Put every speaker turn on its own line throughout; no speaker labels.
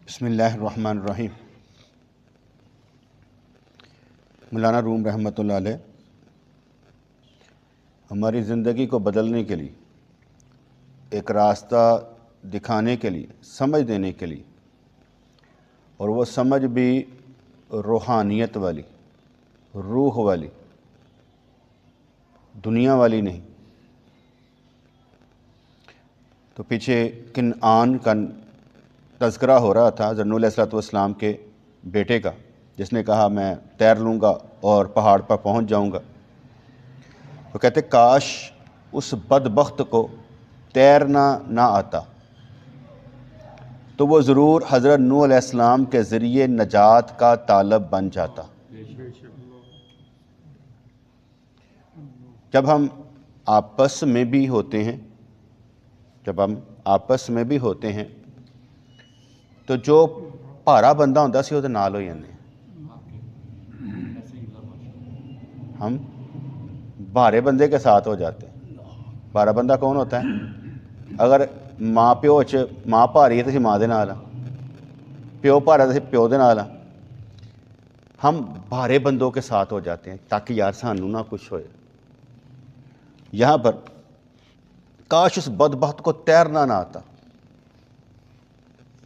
بسم اللہ الرحمن الرحیم۔ مولانا روم رحمۃ اللہ علیہ ہماری زندگی کو بدلنے کے لیے، ایک راستہ دکھانے کے لیے، سمجھ دینے کے لیے، اور وہ سمجھ بھی روحانیت والی، روح والی، دنیا والی نہیں۔ تو پیچھے کنعان کا تذکرہ ہو رہا تھا، حضرت نوح علیہ الصلوۃ والسلام کے بیٹے کا، جس نے کہا میں تیر لوں گا اور پہاڑ پر پہنچ جاؤں گا۔ تو کہتے کاش اس بدبخت کو تیرنا نہ آتا تو وہ ضرور حضرت نوح علیہ السلام کے ذریعے نجات کا طالب بن جاتا۔ جب ہم آپس میں بھی ہوتے ہیں تو جو بھارا بندہ ہوتا سی وہ نال ہو جانے، ہم بھارے بندے کے ساتھ ہو جاتے ہیں۔ بھارا بندہ کون ہوتا ہے؟ اگر ماں پیو ماں بھاری ہے تو اسی ماں دے نال، پیو بھارا تو اسی پیو دے نال، ہم بھارے بندوں کے ساتھ ہو جاتے ہیں تاکہ یار سانو نہ کچھ ہوئے۔ یہاں پر کاش اس بدبخت کو تیرنا نہ آتا۔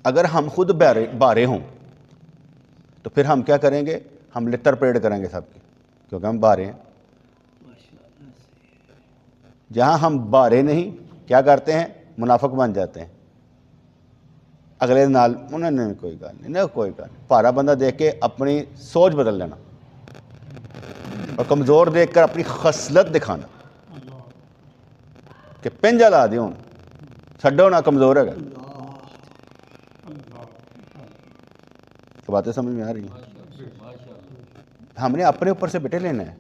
اگر ہم خود بھارے ہوں تو پھر ہم کیا کریں گے؟ ہم لتر پریڈ کریں گے سب کی، کیونکہ ہم بھارے ہیں۔ جہاں ہم بھارے نہیں، کیا کرتے ہیں؟ منافق بن جاتے ہیں۔ اگلے نال انہوں نے کوئی گل نہیں، بھارا بندہ دیکھ کے اپنی سوچ بدل لینا اور کمزور دیکھ کر اپنی خصلت دکھانا کہ پنجا لا دے، ہوں چھڈو نہ، کمزور ہے۔ تو باتیں سمجھ میں آ رہی ہیں؟ ہم نے اپنے اوپر سے بیٹے لینا ہے،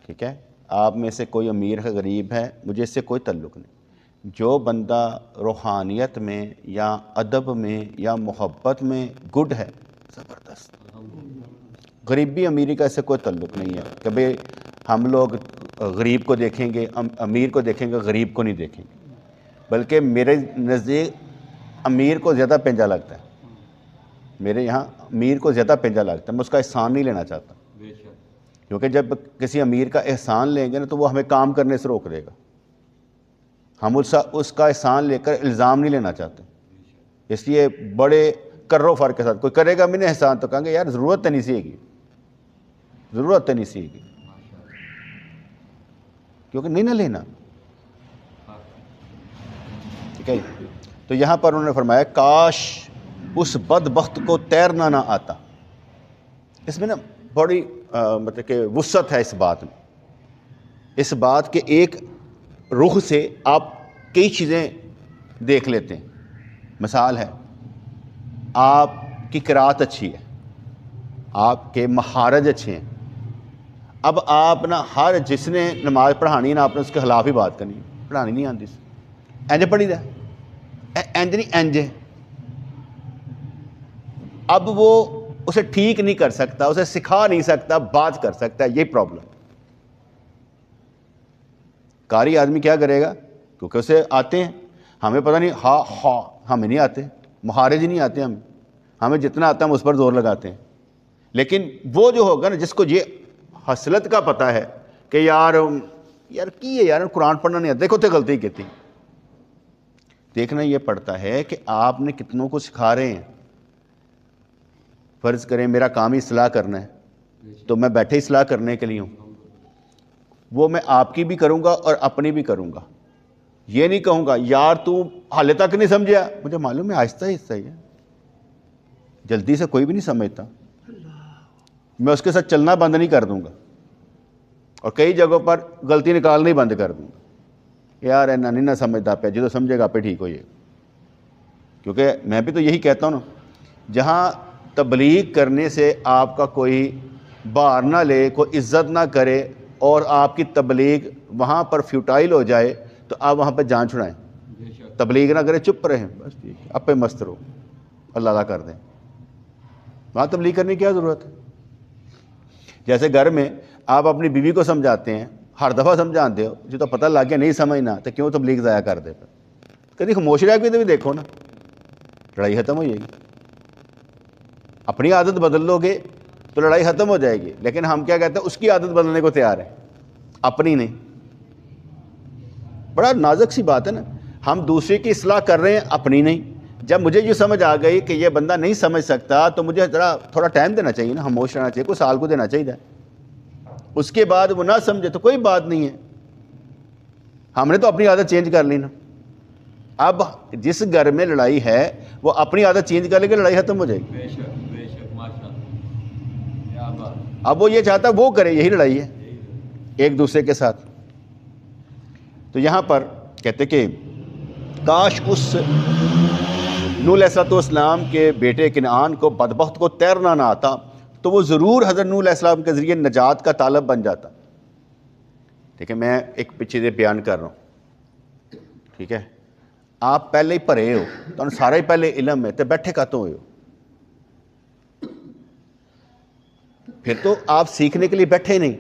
ٹھیک ہے؟ آپ میں سے کوئی امیر ہے، غریب ہے، مجھے اس سے کوئی تعلق نہیں۔ جو بندہ روحانیت میں یا ادب میں یا محبت میں گڈ ہے، زبردست۔ غریبی امیری کا اس سے کوئی تعلق نہیں ہے۔ کبھی ہم لوگ غریب کو دیکھیں گے، امیر کو دیکھیں گے، غریب کو نہیں دیکھیں گے، بلکہ میرے نزدیک امیر کو زیادہ پنجا لگتا ہے۔ میرے یہاں امیر کو زیادہ پنجا لگتا ہے، میں اس کا احسان نہیں لینا چاہتا، کیونکہ جب کسی امیر کا احسان لیں گے نا تو وہ ہمیں کام کرنے سے روک دے گا۔ ہم اس کا احسان لے کر الزام نہیں لینا چاہتے، اس لیے بڑے کرو فر کے ساتھ کوئی کرے گا میں نے احسان تو کہیں گے یار ضرورت نہیں سی گی، ضرورت نہیں سی گی، کیونکہ نہیں نہ لینا، ٹھیک ہے؟ تو یہاں پر انہوں نے فرمایا کاش اس بدبخت کو تیرنا نہ آتا۔ اس میں نا بڑی مطلب کہ وسعت ہے اس بات میں، اس بات کے ایک رخ سے آپ کئی چیزیں دیکھ لیتے ہیں۔ مثال ہے، آپ کی قرات اچھی ہے، آپ کے مخارج اچھے ہیں، اب آپ نا ہر جس نے نماز پڑھانی ہے نا، آپ نے اس کے خلاف ہی بات کرنی ہے، پڑھانی نہیں آتی، اینج پڑھی دا، اینج نہیں اینج ہے۔ اب وہ اسے ٹھیک نہیں کر سکتا، اسے سکھا نہیں سکتا، بات کر سکتا ہے، یہ پرابلم۔ قاری آدمی کیا کرے گا؟ کیونکہ اسے آتے ہیں، ہمیں پتہ نہیں، ہمیں نہیں آتے، مخارج نہیں آتے، ہمیں جتنا آتا ہے ہم اس پر زور لگاتے ہیں۔ لیکن وہ جو ہوگا نا، جس کو یہ حصلت کا پتہ ہے کہ یار کی ہے یار قرآن پڑھنا نہیں آتا، دیکھو تے غلطی کی تھی، دیکھنا یہ پڑتا ہے کہ آپ نے کتنوں کو سکھا رہے ہیں۔ فرض کریں میرا کام ہی اصلاح کرنا ہے تو میں بیٹھے اصلاح کرنے کے لیے ہوں، وہ میں آپ کی بھی کروں گا اور اپنی بھی کروں گا۔ یہ نہیں کہوں گا یار تو حال تک نہیں سمجھا، مجھے معلوم ہے آہستہ آہستہ ہی ہے، جلدی سے کوئی بھی نہیں سمجھتا، میں اس کے ساتھ چلنا بند نہیں کر دوں گا، اور کئی جگہوں پر غلطی نکالنا ہی بند کر دوں گا، یار اینا نہیں نہ سمجھتا پہ، جو سمجھے گا پہ ٹھیک ہوئے گا۔ کیونکہ میں بھی تو یہی کہتا ہوں نا، جہاں تبلیغ کرنے سے آپ کا کوئی بار نہ لے، کوئی عزت نہ کرے اور آپ کی تبلیغ وہاں پر فیوٹائل ہو جائے تو آپ وہاں پہ جان چھڑائیں، تبلیغ نہ کریں، چپ رہیں، بس ٹھیک ہے، اب پہ مست رہو، اللہ تعالیٰ کر دیں، وہاں تبلیغ کرنے کی کیا ضرورت ہے؟ جیسے گھر میں آپ اپنی بیوی کو سمجھاتے ہیں، ہر دفعہ سمجھاتے ہو، جو تو پتہ لگ گیا نہیں سمجھنا تو کیوں تبلیغ ضائع کر دے؟ کبھی خاموش رہ کے بھی دیکھو نا، لڑائی ختم ہو جائے گی. اپنی عادت بدل لو گے تو لڑائی ختم ہو جائے گی. لیکن ہم کیا کہتے ہیں, اس کی عادت بدلنے کو تیار ہیں, اپنی نہیں. بڑا نازک سی بات ہے نا, ہم دوسرے کی اصلاح کر رہے ہیں, اپنی نہیں. جب مجھے یہ سمجھ آ گئی کہ یہ بندہ نہیں سمجھ سکتا تو مجھے تھوڑا ٹائم دینا چاہیے نا, خاموش رہنا چاہیے, کوئی سال کو دینا چاہیے. اس کے بعد وہ نہ سمجھے تو کوئی بات نہیں ہے, ہم نے تو اپنی عادت چینج کر لی نا. اب جس گھر میں لڑائی ہے وہ اپنی عادت چینج کر لے کے لڑائی ختم ہو جائے گی. اب وہ یہ چاہتا ہے وہ کرے, یہی لڑائی ہے ایک دوسرے کے ساتھ. تو یہاں پر کہتے کہ کاش اس نوح علیہ السلام کے بیٹے کنعان کو بدبخت کو تیرنا نہ آتا تو وہ ضرور حضرت نوح علیہ السلام کے ذریعے نجات کا طالب بن جاتا. ٹھیک ہے, میں ایک پیچھے سے بیان کر رہا ہوں. ٹھیک ہے, آپ پہلے ہی پڑھے ہو تو سارا ہی پہلے علم ہے تو بیٹھے کاتوں ہوئے ہو, پھر تو آپ سیکھنے کے لیے بیٹھے نہیں.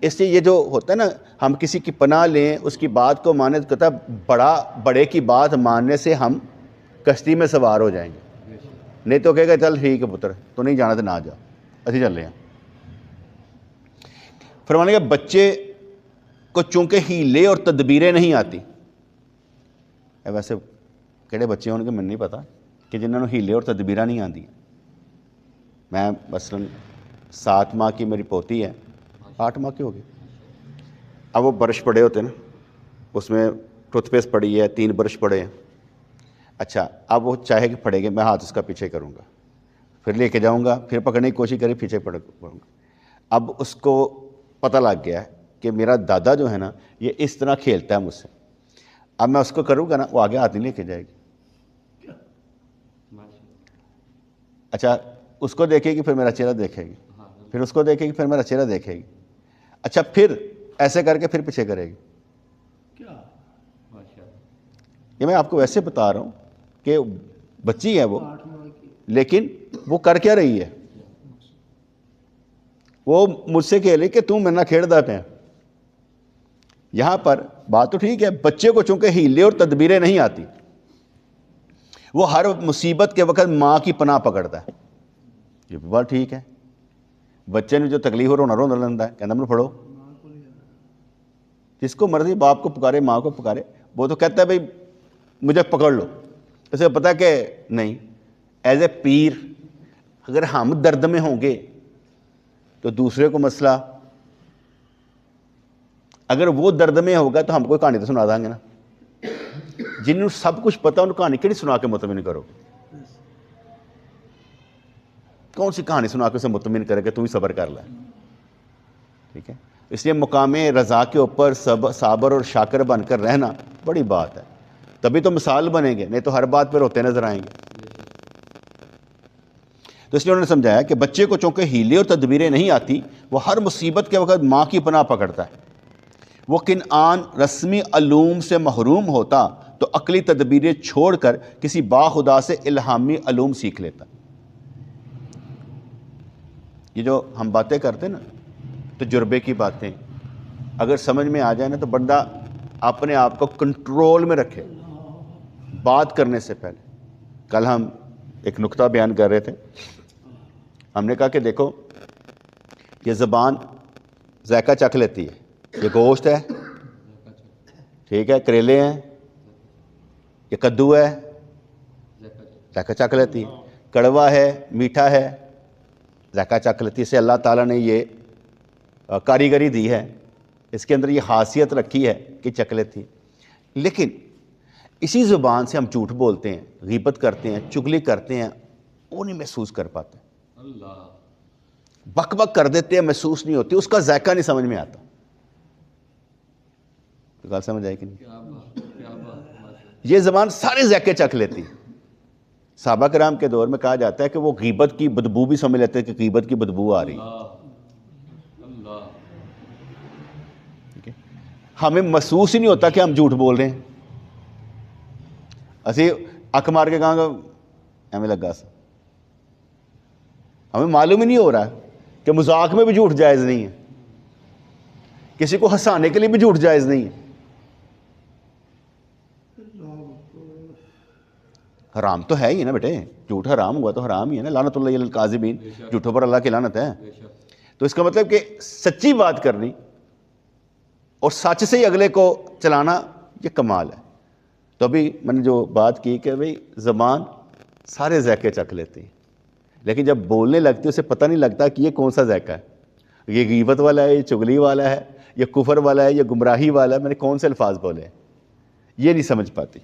اس لیے یہ جو ہوتا ہے نا, ہم کسی کی پناہ لیں, اس کی بات کو مانیں, تو کہتا ہے بڑے کی بات ماننے سے ہم کشتی میں سوار ہو جائیں گے. نہیں تو کہے گا چل ٹھیک ہے پتر, تو نہیں جانا تو نہ جا, اسی چل رہے ہیں. فرمانے کا بچے کو چونکہ ہیلے اور تدبیریں نہیں آتی. ویسے کہڑے بچے ہیں ان کے من نہیں پتا کہ جنہوں نے ہیلے اور تدبیریں نہیں آتی. میں مثلاً 7 ماہ کی میری پوتی ہے, 8 ماہ کی ہوگی. اب وہ برش پڑے ہوتے ہیں نا, اس میں ٹوتھ پیسٹ پڑی ہے, 3 برش پڑے ہیں. اچھا, اب وہ چاہے کہ پڑے گا, میں ہاتھ اس کا پیچھے کروں گا, پھر لے کے جاؤں گا, پھر پکڑنے کی کوشش کرے, پیچھے پڑوں گا. اب اس کو پتہ لگ گیا ہے کہ میرا دادا جو ہے نا یہ اس طرح کھیلتا ہے مجھ سے. اب میں اس کو کروں گا نا, وہ آگے ہاتھ نہیں لے کے جائے گی. اچھا, اس کو دیکھے گی پھر میرا چہرہ دیکھے گی, پھر اس کو دیکھے گی پھر میرا چہرہ دیکھے گی. اچھا, پھر ایسے کر کے پھر پیچھے کرے گی. یہ میں آپ کو ویسے بتا رہا ہوں کہ بچی ہے وہ, لیکن وہ کر کیا رہی ہے, وہ مجھ سے کہہ رہی کہ تم میرے نہ کھیڑ پہ. یہاں پر بات تو ٹھیک ہے, بچے کو چونکہ ہیلے اور تدبیریں نہیں آتی, وہ ہر مصیبت کے وقت ماں کی پناہ پکڑتا ہے. یہ بھی بات ٹھیک ہے. بچے نے جو تکلیف ہو رونا لینا ہے, کہنا مجھے پڑھو, جس کو مرضی باپ کو پکارے, ماں کو پکارے, وہ تو کہتا ہے بھائی مجھے پکڑ لو. اسے پتا کہ نہیں, ایز اے پیر اگر ہم درد میں ہوں گے تو دوسرے کو مسئلہ, اگر وہ درد میں ہوگا تو ہم کوئی کہانی تو سنا دیں گے نا. جنہوں سب کچھ پتا ان کہانی کیڑی سنا کے مطمئن کرو, کون سی کہانی سنا کے اسے مطمئن کرے کہ تم ہی صبر کر لے. ٹھیک ہے, اس لیے مقام رضا کے اوپر صابر اور شاکر بن کر رہنا بڑی بات ہے, تبھی تو مثال بنیں گے, نہیں تو ہر بات پہ روتے نظر آئیں گے. تو اس لیے انہوں نے سمجھایا کہ بچے کو چونکہ ہیلے اور تدبیریں نہیں آتی, وہ ہر مصیبت کے وقت ماں کی پناہ پکڑتا ہے. وہ کنعان رسمی علوم سے محروم ہوتا تو عقلی تدبیریں چھوڑ کر کسی باخدا سے الہامی علوم سیکھ لیتا. یہ جو ہم باتیں کرتے ہیں نا, تجربے کی باتیں, اگر سمجھ میں آ جائے نا تو بندہ اپنے آپ کو کنٹرول میں رکھے بات کرنے سے پہلے. کل ہم ایک نقطہ بیان کر رہے تھے, ہم نے کہا کہ دیکھو یہ زبان ذائقہ چکھ لیتی ہے, یہ گوشت ہے, ٹھیک ہے, کریلے ہیں, یہ کدو ہے, ذائقہ چکھ لیتی ہے. کڑوا ہے, میٹھا ہے, ذائقہ چکھ لیتی ہے. اسے اللہ تعالیٰ نے یہ کاریگری دی ہے, اس کے اندر یہ خاصیت رکھی ہے کہ چکھ لیتی ہے. لیکن اسی زبان سے ہم جھوٹ بولتے ہیں, غیبت کرتے ہیں, چگلی کرتے ہیں, وہ نہیں محسوس کر پاتے. بک بک کر دیتے ہیں, محسوس نہیں ہوتی, اس کا ذائقہ نہیں سمجھ میں آتا. تو گل سمجھ آئے کہ نہیں؟ یہ زبان سارے ذائقے چکھ لیتی. صحابہ کرام کے دور میں کہا جاتا ہے کہ وہ غیبت کی بدبو بھی سمجھ لیتے کہ غیبت کی بدبو آ رہی. ہمیں محسوس ہی نہیں ہوتا کہ ہم جھوٹ بول رہے ہیں. اسی اک مار کے کہاں گا ایویں لگا سا, ہمیں معلوم ہی نہیں ہو رہا کہ مذاق میں بھی جھوٹ جائز نہیں ہے, کسی کو ہنسانے کے لیے بھی جھوٹ جائز نہیں ہے. حرام تو ہے ہی ہے نا بیٹے, جھوٹ حرام ہوا تو حرام ہی ہے نا, لعنت اللہ علی الکاذبین, جھوٹوں پر اللہ کی لعنت ہے. تو اس کا مطلب کہ سچی بات کرنی اور سچ سے ہی اگلے کو چلانا یہ کمال ہے. تو ابھی میں نے جو بات کی کہ بھئی زبان سارے ذائقے چکھ لیتی ہے, لیکن جب بولنے لگتی ہے اسے پتہ نہیں لگتا کہ یہ کون سا ذائقہ ہے, یہ غیبت والا ہے, یہ چغلی والا ہے, یہ کفر والا ہے, یہ گمراہی والا ہے, میں نے کون سے الفاظ بولے ہیں, یہ نہیں سمجھ پاتی.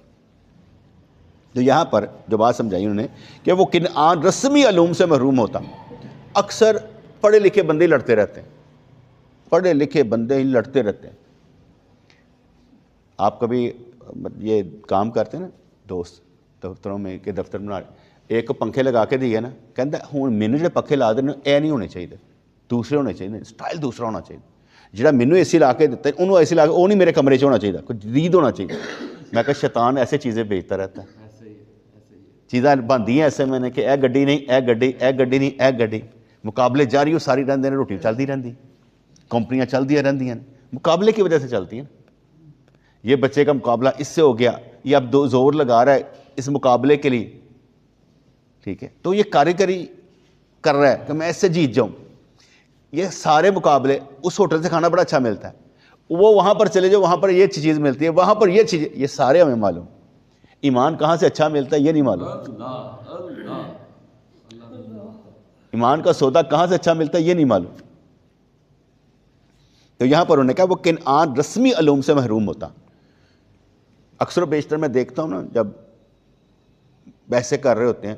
تو یہاں پر جو بات سمجھائی انہوں نے کہ وہ کنعان رسمی علوم سے محروم ہوتا. اکثر پڑھے لکھے بندے لڑتے رہتے ہیں, پڑھے لکھے بندے ہی لڑتے رہتے ہیں. آپ کبھی یہ کام کرتے ہیں نا دوست دفتروں میں کہ دفتر بنا, ایک کو پنکھے لگا کے دیے نا, کہتا ہوں مینو جو پنکھے لا دینے اے نہیں ہونے چاہیے, دوسرے ہونے چاہیے, سٹائل دوسرا ہونا چاہیے. جہاں مینو اے سی لا کے دیتا ہے انہوں اے سی لا کے وہ نہیں میرے کمرے چ ہونا چاہیے, کوئی جدید ہونا چاہیے. میں کہ شیطان ایسے چیزیں بیچتا رہتا ہے, چیزاں بنتی ہیں ایسے میں نے کہ اے گڈی نہیں, اے گڈی, اے گڈی نہیں, اے گڈی. مقابلے جاری ہو ساری رہتے ہیں, روٹی چلتی رہتی, کمپنیاں چلتی رہتی ہیں, مقابلے کی وجہ سے چلتی ہیں. یہ بچے کا مقابلہ اس سے ہو گیا, یہ اب زور لگا رہا ہے اس مقابلے کے لیے, ٹھیک ہے, تو یہ کاریگری کر رہا ہے کہ میں اس سے جیت جاؤں. یہ سارے مقابلے اس ہوٹل سے کھانا بڑا اچھا ملتا ہے, وہ وہاں پر چلے جاؤ وہاں پر یہ چیز ملتی ہے, وہاں پر یہ چیز, یہ سارے ہمیں معلوم. ایمان کہاں سے اچھا ملتا ہے یہ نہیں معلوم, ایمان کا سودا کہاں سے اچھا ملتا ہے یہ نہیں معلوم. تو یہاں پر انہوں نے کہا وہ کنعان رسمی علوم سے محروم ہوتا. اکثر و بیشتر میں دیکھتا ہوں نا جب بحثیں کر رہے ہوتے ہیں,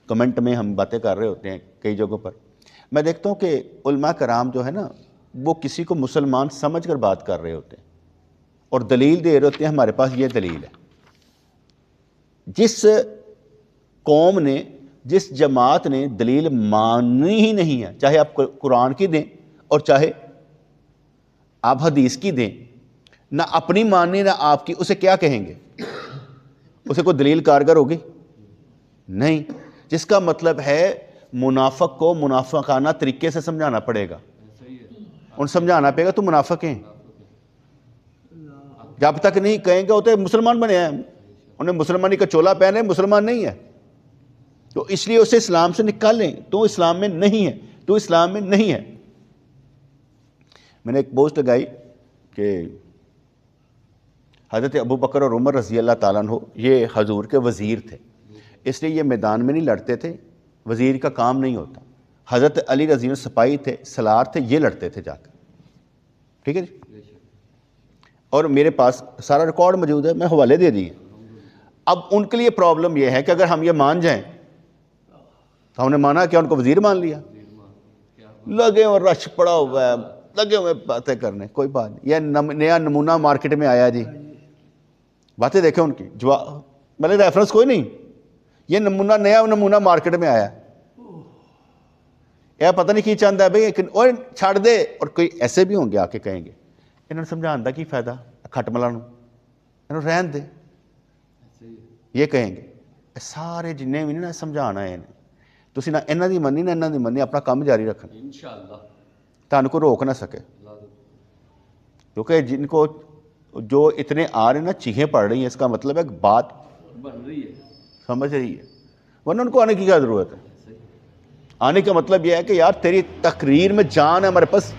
کمنٹ میں ہم باتیں کر رہے ہوتے ہیں کئی جگہوں پر, میں دیکھتا ہوں کہ علماء کرام جو ہے نا وہ کسی کو مسلمان سمجھ کر بات کر رہے ہوتے ہیں اور دلیل دے رہے ہوتے ہیں, ہمارے پاس یہ دلیل ہے. جس قوم نے, جس جماعت نے دلیل ماننی ہی نہیں ہے, چاہے آپ قرآن کی دیں اور چاہے آپ حدیث کی دیں, نہ اپنی ماننی نہ آپ کی, اسے کیا کہیں گے؟ اسے کوئی دلیل کارگر ہوگی نہیں. جس کا مطلب ہے منافق کو منافقانہ طریقے سے سمجھانا پڑے گا, ان سمجھانا پڑے گا تو منافق ہیں. جب تک نہیں کہیں گے ہوتے مسلمان بنے ہیں, انہیں مسلمانی کا چولا پہنے, مسلمان نہیں ہے, تو اس لیے اسے اسلام سے نکالیں. تو اسلام میں نہیں ہے, تو اسلام میں نہیں ہے. میں نے ایک پوسٹ لگائی کہ حضرت ابو بکر اور عمر رضی اللہ تعالیٰ عنہ یہ حضور کے وزیر تھے, اس لیے یہ میدان میں نہیں لڑتے تھے, وزیر کا کام نہیں ہوتا. حضرت علی رضی اللہ سپاہی تھے, سلار تھے, یہ لڑتے تھے جا کر, ٹھیک ہے جی. اور میرے پاس سارا ریکارڈ موجود ہے, میں حوالے دے دیے. اب ان کے لیے پرابلم یہ ہے کہ اگر ہم یہ مان جائیں تو ہم نے مانا کیا, ان کو وزیر مان لیا, لگے اور رش پڑا ہوا ہے, لگے ہوئے باتیں کرنے, کوئی بات نہیں. یہ نیا نمونہ مارکیٹ میں آیا جی, باتیں دیکھیں ان کی, میں نے ریفرنس کوئی نہیں, یہ نیا نمونہ مارکیٹ میں آیا, یہ پتہ نہیں کی چاہتا ہے بھائی, اور چھاڑ دے. اور کوئی ایسے بھی ہوں گے آ کے کہیں گے انہوں نے سمجھان دا کی فائدہ, کھٹ ملا انہوں رہن دے, یہ کہیں گے. سارے جنہیں بھی نہیں سمجھانا ہے تسی نہ انہاں دی مننی نہ انہاں دی مننی, اپنا کام جاری رکھنا, انشاءاللہ تانوں کو روک نہ سکے. کیونکہ جن کو جو اتنے آ رہے ہیں نا چیخیں پڑ رہی ہیں, اس کا مطلب ہے کہ بات بن رہی ہے, سمجھ رہی ہے, ورنہ ان کو آنے کی کیا ضرورت ہے. آنے کا مطلب یہ ہے کہ یار تیری تقریر میں جان ہے, ہمارے پاس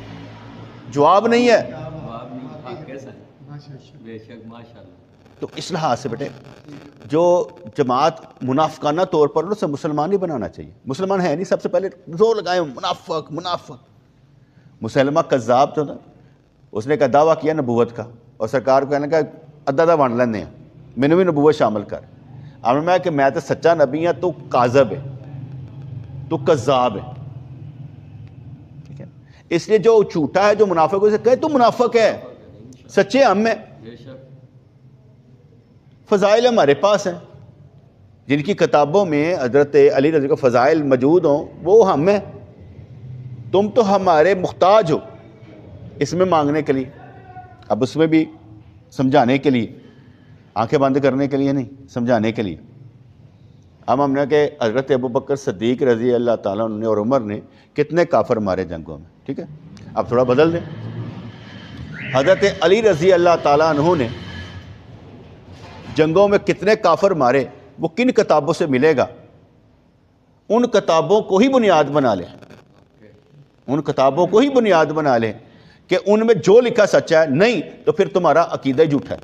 جواب نہیں ہے. تو اس لحاظ سے بیٹے جو جماعت منافقانہ طور پر اسے مسلمان ہی بنانا چاہیے. مسلمان ہے نہیں, سب سے پہلے زور لگائے منافق منافق. مسلمہ کذاب جو تھا, اس نے کا دعویٰ کیا نبوت کا, اور سرکار کو کہنے کا ادھا بانٹ لینے ہیں, مینوں بھی نبوت شامل کر. اب میں کہ میں تو سچا نبی ہوں, تو کاذب ہے, تو کذاب ہے, ٹھیک ہے. اس لیے جو جھوٹا ہے, جو منافق, اسے کہے تو منافق ہے, سچے ہم ہیں. فضائل ہمارے پاس ہیں, جن کی کتابوں میں حضرت علی رضی کو فضائل موجود ہوں وہ ہم ہیں. تم تو ہمارے محتاج ہو اس میں مانگنے کے لیے. اب اس میں بھی سمجھانے کے لیے, آنکھیں بند کرنے کے لیے نہیں, سمجھانے کے لیے. اب ہم نے کہ حضرت ابو بکر صدیق رضی اللہ تعالیٰ عنہ اور عمر نے کتنے کافر مارے جنگوں میں, ٹھیک ہے. اب تھوڑا بدل دیں. حضرت علی رضی اللہ تعالیٰ عنہ نے جنگوں میں کتنے کافر مارے وہ کن کتابوں سے ملے گا ان کتابوں کو ہی بنیاد بنا لیں، ان کتابوں کو ہی بنیاد بنا لیں کہ ان میں جو لکھا سچا ہے، نہیں تو پھر تمہارا عقیدہ ہی جھوٹا ہے،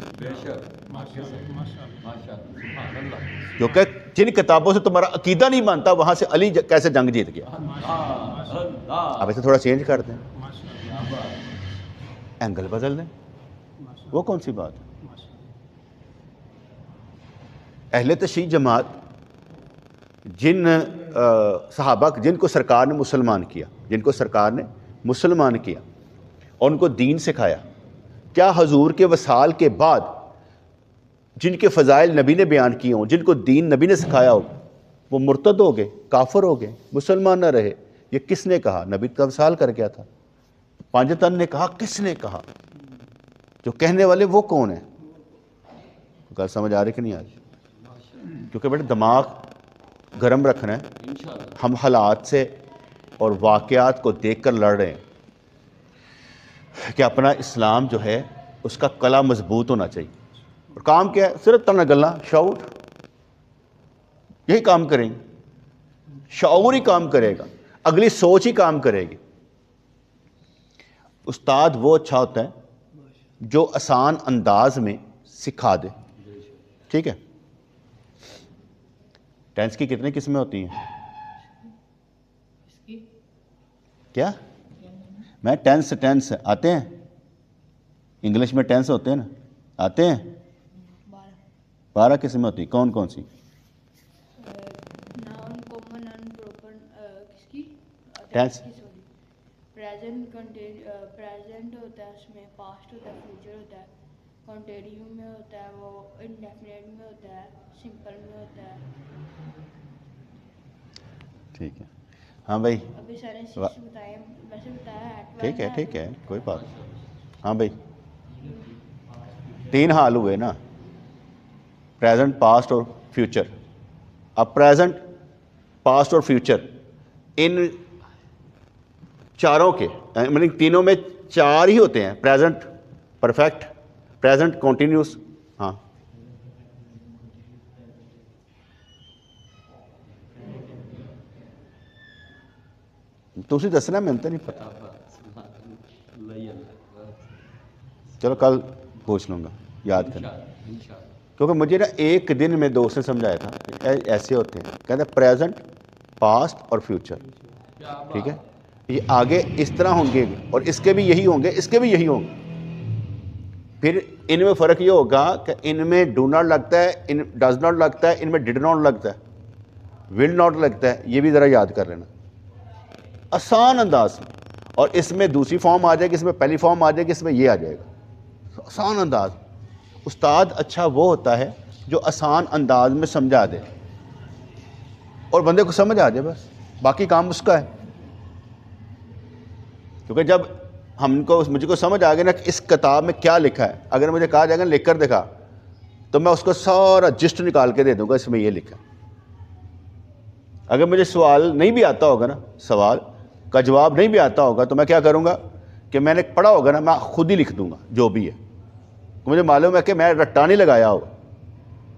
کیونکہ جن کتابوں سے تمہارا عقیدہ نہیں مانتا وہاں سے علی کیسے جنگ جیت گیا۔ اب اسے تھوڑا چینج کر دیں، اینگل بدل دیں، وہ کون سی بات ہے؟ اہل تشیع جماعت جن صحابہ جن کو سرکار نے مسلمان کیا، جن کو سرکار نے مسلمان کیا اور ان کو دین سکھایا، کیا حضور کے وصال کے بعد جن کے فضائل نبی نے بیان کیے ہوں، جن کو دین نبی نے سکھایا ہو، وہ مرتد ہو گئے، کافر ہو گئے، مسلمان نہ رہے؟ یہ کس نے کہا؟ نبی کا وصال کر گیا تھا، پانجتن نے کہا، کس نے کہا؟ جو کہنے والے وہ کون ہیں؟ گل سمجھ آ رہی کہ نہیں آ رہی؟ کیونکہ بیٹے دماغ گرم رکھنا ہے، ہم حالات سے اور واقعات کو دیکھ کر لڑ رہے ہیں کہ اپنا اسلام جو ہے اس کا کلا مضبوط ہونا چاہیے، اور کام کیا ہے؟ صرف تنہ گلنا، شعور، یہی کام کریں گے، شعور ہی کام کرے گا، اگلی سوچ ہی کام کرے گی۔ استاد وہ اچھا ہوتا ہے جو آسان انداز میں سکھا دے، ٹھیک ہے؟ ٹینس کی کتنی قسمیں ہوتی ہیں؟ کیا میں ٹینس آتے ہیں انگلش میں؟ ٹینس ہوتے ہیں نا، آتے ہیں 12 قسمیں ہوتی ہیں، کون کون سی؟ ٹینس
پریزنٹ ہوتا ہے، اس میں پاسٹ ہوتا ہے، فیوچر ہوتا ہے، کنٹینیو میں ہوتا ہے، وہ انڈیفینٹ میں ہوتا ہے، سمپل میں ہوتا ہے۔
ٹھیک ہے، ہاں بھائی،
ابھی سارے سکس بتائے، ویسے بتایا
ٹھیک ہے ٹھیک ہے، کوئی بات نہیں۔ ہاں بھائی، 3 حال ہوئے نا، پریزنٹ، پاسٹ اور فیوچر۔ اب پریزنٹ، پاسٹ اور فیوچر، ان چاروں کے یعنی تینوں میں 4 ہی ہوتے ہیں، پریزنٹ پرفیکٹ، پریزنٹ کنٹینیوس۔ ہاں تسی دسنا، میں تو نہیں پتا، چلو کل پوچھ لوں گا، یاد کرنا، کیونکہ مجھے نا ایک دن میں دوست نے سمجھایا تھا ایسے ہوتے ہیں، کہتے ہیں پریزنٹ، پاسٹ اور فیوچر، ٹھیک ہے؟ یہ آگے اس طرح ہوں گے اور اس کے بھی یہی ہوں گے، اس کے بھی یہی ہوں گے۔ پھر ان میں فرق یہ ہوگا کہ ان میں ڈو ناٹ لگتا ہے، ان ڈز ناٹ لگتا ہے، ان میں ڈڈ ناٹ لگتا ہے، ول ناٹ لگتا ہے۔ یہ بھی ذرا یاد کر لینا آسان انداز میں، اور اس میں دوسری فارم آ جائے گی، اس میں پہلی فارم آ جائے گی، اس میں یہ آ جائے گا، آسان انداز۔ استاد اچھا وہ ہوتا ہے جو آسان انداز میں سمجھا دے اور بندے کو سمجھ آ جائے، بس باقی کام اس کا ہے۔ کیونکہ جب مجھے کو سمجھ آ گیا نا کہ اس کتاب میں کیا لکھا ہے، اگر مجھے کہا جائے گا لکھ کر دکھا، تو میں اس کو سارا جسٹ نکال کے دے دوں گا، اس میں یہ لکھا ہے۔ اگر مجھے سوال نہیں بھی آتا ہوگا نا، سوال کا جواب نہیں بھی آتا ہوگا، تو میں کیا کروں گا کہ میں نے پڑھا ہوگا نا، میں خود ہی لکھ دوں گا جو بھی ہے۔ مجھے معلوم ہے کہ میں رٹا نہیں لگایا ہوا،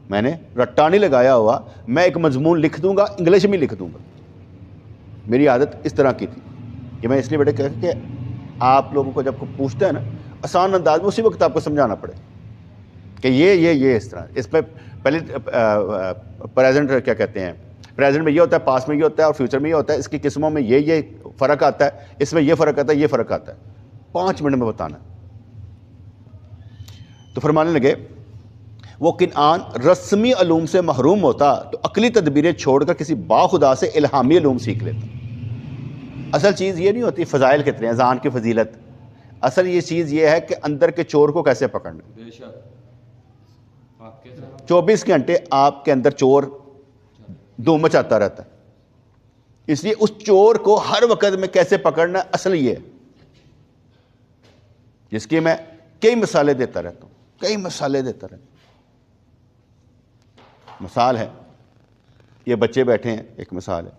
میں نے رٹا نہیں لگایا ہوا، میں ایک مضمون لکھ دوں گا، انگلش میں لکھ دوں گا۔ میری عادت اس طرح کی تھی کہ میں اس لیے بیٹے کہ آپ لوگوں کو جب پوچھتے ہیں نا آسان انداز میں، اسی وقت آپ کو سمجھانا پڑے کہ یہ اس طرح، اس میں پہلے پریزنٹ کیا کہتے ہیں، پریزنٹ میں یہ ہوتا ہے، پاسٹ میں یہ ہوتا ہے، اور فیوچر میں یہ ہوتا ہے، اس کی قسموں میں یہ فرق آتا ہے، اس میں یہ فرق آتا ہے، یہ فرق آتا ہے، 5 منٹ میں بتانا۔ تو فرمانے لگے وہ کنعان رسمی علوم سے محروم ہوتا تو عقلی تدبیریں چھوڑ کر کسی باخدا سے الہامی علوم سیکھ لیتا۔ اصل چیز یہ نہیں ہوتی فضائل کتنے، اذان کی فضیلت، اصل یہ چیز یہ ہے کہ اندر کے چور کو کیسے پکڑنا۔ 24 گھنٹے آپ کے اندر چور دھوم مچاتا رہتا ہے، اس لیے اس چور کو ہر وقت میں کیسے پکڑنا، اصل یہ ہے، جس کی میں کئی مثالیں دیتا رہتا ہوں، کئی مثالیں دیتا رہتا ہوں۔ مثال ہے، یہ بچے بیٹھے ہیں، ایک مثال ہے،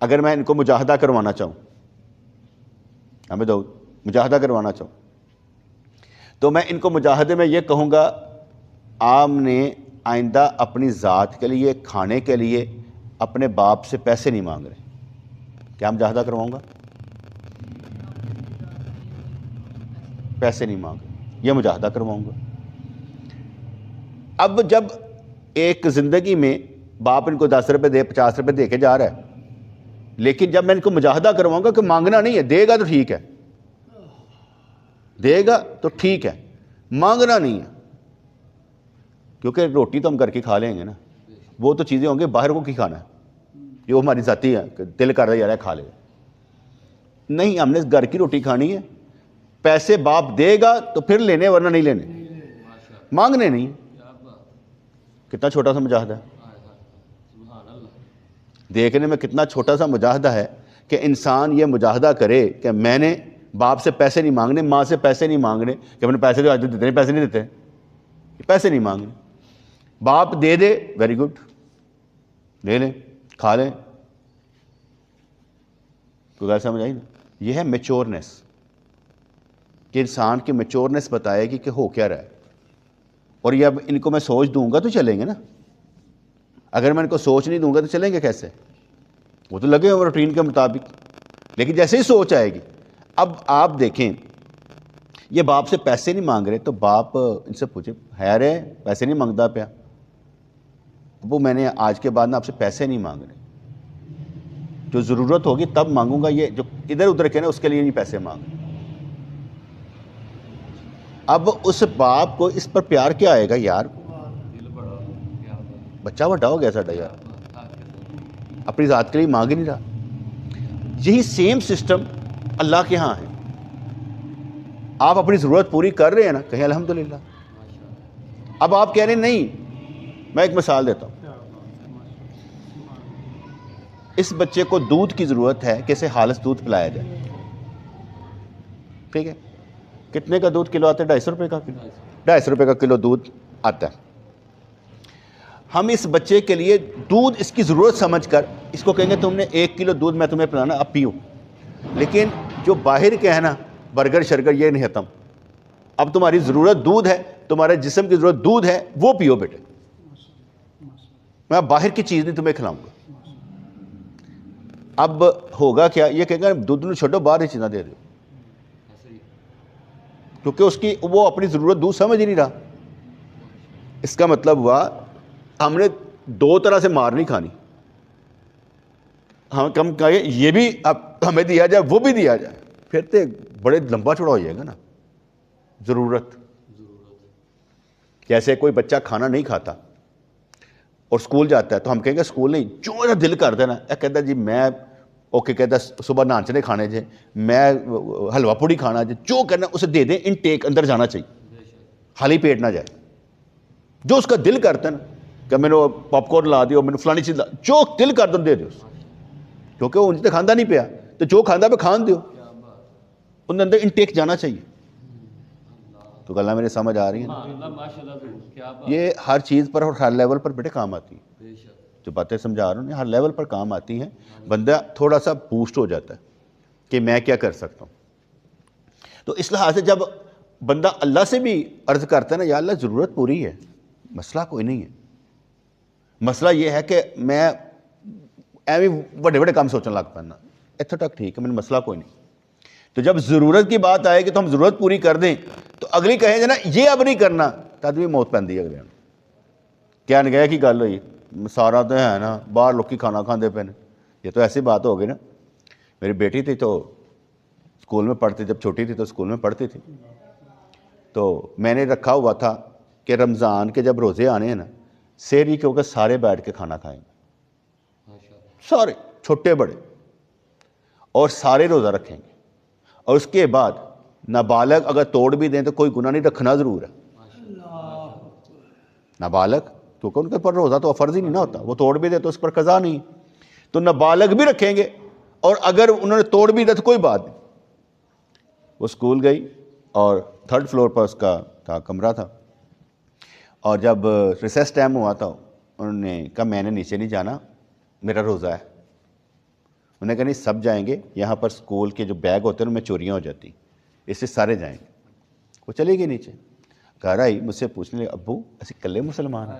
اگر میں ان کو مجاہدہ کروانا چاہوں، مجاہدہ کروانا چاہوں، تو میں ان کو مجاہدے میں یہ کہوں گا، آپ نے آئندہ اپنی ذات کے لیے کھانے کے لیے اپنے باپ سے پیسے نہیں مانگ رہے. کیا مجاہدہ کرواؤں گا؟ پیسے نہیں مانگ رہے، یہ مجاہدہ کرواؤں گا. اب جب ایک زندگی میں باپ ان کو 10 روپے دے 50 روپے دے کے جا رہا ہے، لیکن جب میں ان کو مجاہدہ کرواؤں گا کہ مانگنا نہیں ہے، دے گا تو ٹھیک ہے، دے گا تو ٹھیک ہے، مانگنا نہیں ہے. کیونکہ روٹی تو ہم گھر کی کھا لیں گے نا، وہ تو چیزیں ہوں گی باہر کو کی کھانا ہے، جو ہماری ذاتی ہے کہ دل کر رہا ہے کھا لے. نہیں، ہم نے گھر کی روٹی کھانی ہے. پیسے باپ دے گا تو پھر لینے، ورنہ نہیں لینے، مانگنے نہیں. کتنا چھوٹا سا مجاہدہ ہے، دیکھنے میں کتنا چھوٹا سا مجاہدہ ہے کہ انسان یہ مجاہدہ کرے کہ میں نے باپ سے پیسے نہیں مانگنے، ماں سے پیسے نہیں مانگنے کہ اپنے پیسے آج دیتے ہیں، پیسے نہیں دیتے، پیسے نہیں مانگنے. باپ دے دے، ویری گڈ، لے لیں، کھا لیں. تو کیا سمجھ آئی نا؟ یہ ہے میچورنس، کہ انسان کی میچورنس بتائے گی کہ ہو کیا رہا ہے. اور یہ اب ان کو میں سوچ دوں گا تو چلیں گے نا، اگر میں ان کو سوچ نہیں دوں گا تو چلیں گے کیسے؟ وہ تو لگے ہوئے روٹین کے مطابق. لیکن جیسے ہی سوچ آئے گی، اب آپ دیکھیں یہ باپ سے پیسے نہیں مانگ رہے تو باپ ان سے پوچھے، خیر ہے پیسے نہیں مانگتا پیا؟ وہ میں نے آج کے بعد نا آپ سے پیسے نہیں مانگ رہے، جو ضرورت ہوگی تب مانگوں گا، یہ جو ادھر ادھر کے نا اس کے لیے نہیں پیسے مانگ. اب اس باپ کو اس پر پیار کیا آئے گا یار، بچہ بڑا ہو گیا ساڈا یار، اپنی ذات کے لیے مانگ ہی نہیں رہا. یہی سیم سسٹم اللہ کے ہاں ہے. آپ اپنی ضرورت پوری کر رہے ہیں نا، کہیں الحمدللہ. اب آپ کہہ رہے ہیں نہیں، میں ایک مثال دیتا ہوں. اس بچے کو دودھ کی ضرورت ہے کہ اسے خالص دودھ پلایا جائے، ٹھیک ہے؟ کتنے کا دودھ کلو آتا ہے؟ 250 روپے کا کلو، 250 روپے کا کلو دودھ آتا ہے. ہم اس بچے کے لیے دودھ اس کی ضرورت سمجھ کر اس کو کہیں گے تم نے 1 کلو دودھ میں تمہیں پلانا، اب پیو. لیکن جو باہر کے ہے نا برگر شرگر، یہ نہیں ختم. اب تمہاری ضرورت دودھ ہے، تمہارے جسم کی ضرورت دودھ ہے، وہ پیو بیٹے، میں باہر کی چیز نہیں تمہیں کھلاؤں گا. اب ہوگا کیا؟ یہ کہیں گا دودھ نے چھوڑو، باہر ہی چیزیں دے دو، کیونکہ اس کی وہ اپنی ضرورت دودھ سمجھ ہی نہیں رہا. اس کا مطلب ہوا ہم نے 2 طرح سے مار نہیں کھانی. ہم کم کہیں یہ بھی اب ہمیں دیا جائے، وہ بھی دیا جائے، پھر تو بڑے لمبا چوڑا ہو جائے گا نا. ضرورت، جیسے کوئی بچہ کھانا نہیں کھاتا اور اسکول جاتا ہے تو ہم کہیں گے اسکول نہیں، جو دل کر دینا. کہتا جی میں اوکے، کہتا صبح نانچنے کھانے جے، میں حلوہ پوڑی کھانا جے، جو کرنا اسے دے دیں، انٹیک اندر جانا چاہیے، خالی پیٹ نہ جائے. جو اس کا دل کرتا ہے نا کہ میں نے پاپ کارن لا دیو، میں نے فلانی چیز لا، جو دل کر دو دے دو، کیونکہ وہ ان سے کھاندہ نہیں پیا تو جو کھاندہ پہ کھان دیو، ان اندر انٹیک جانا چاہیے. تو گلہ میرے سمجھ آ رہی ہیں؟ یہ ہر چیز پر اور ہر لیول پر بیٹے کام آتی ہیں. جو باتیں سمجھا رہا ہوں ہر لیول پر کام آتی ہیں. بندہ تھوڑا سا بوسٹ ہو جاتا ہے کہ میں کیا کر سکتا ہوں. تو اس لحاظ سے جب بندہ اللہ سے بھی عرض کرتا ہے نا، یا اللہ ضرورت پوری ہے، مسئلہ کوئی نہیں ہے. مسئلہ یہ ہے کہ میں ایویں بڑے بڑے کام سوچنے لگ پانا، اتنے تک ٹھیک ہے، میں نے مسئلہ کوئی نہیں. تو جب ضرورت کی بات آئے کہ تو ہم ضرورت پوری کر دیں تو اگلی کہیں گے نا یہ اب نہیں کرنا، تب بھی موت پہنتی ہے اگلے. کیا نگاہ کی گل ہوئی، سارا تو ہے نا باہر لوکی کھانا کھاندے پے نے. یہ تو ایسی بات ہو گئی نا. میری بیٹی تھی تو اسکول میں پڑھتی، جب چھوٹی تھی تو اسکول میں پڑھتی تھی، تو میں نے رکھا ہوا تھا کہ رمضان کے جب روزے آنے ہیں نا، سحری کے وقت سارے بیٹھ کے کھانا کھائیں گے، سارے چھوٹے بڑے، اور سارے روزہ رکھیں گے. اور اس کے بعد نابالغ اگر توڑ بھی دیں تو کوئی گناہ نہیں، رکھنا ضرور ہے. نابالغ کیونکہ ان کے پر روزہ تو فرض ہی نہیں نہ ہوتا، وہ توڑ بھی دے تو اس پر قضا نہیں، تو نابالغ بھی رکھیں گے. اور اگر انہوں نے توڑ بھی دیا تو کوئی بات نہیں. وہ اسکول گئی اور 3rd فلور پر اس کا تھا کمرہ تھا، اور جب ریسیس ٹائم ہوا تھا انہوں نے کہا میں نے نیچے نہیں جانا، میرا روزہ ہے. انہوں نے کہا نہیں سب جائیں گے، یہاں پر اسکول کے جو بیگ ہوتے ہیں ان میں چوریاں ہو جاتی، اس سے سارے جائیں گے. وہ چلے گئی نیچے، گھر آئی مجھ سے پوچھنے لگے ابو ایسے کلے مسلمان ہیں؟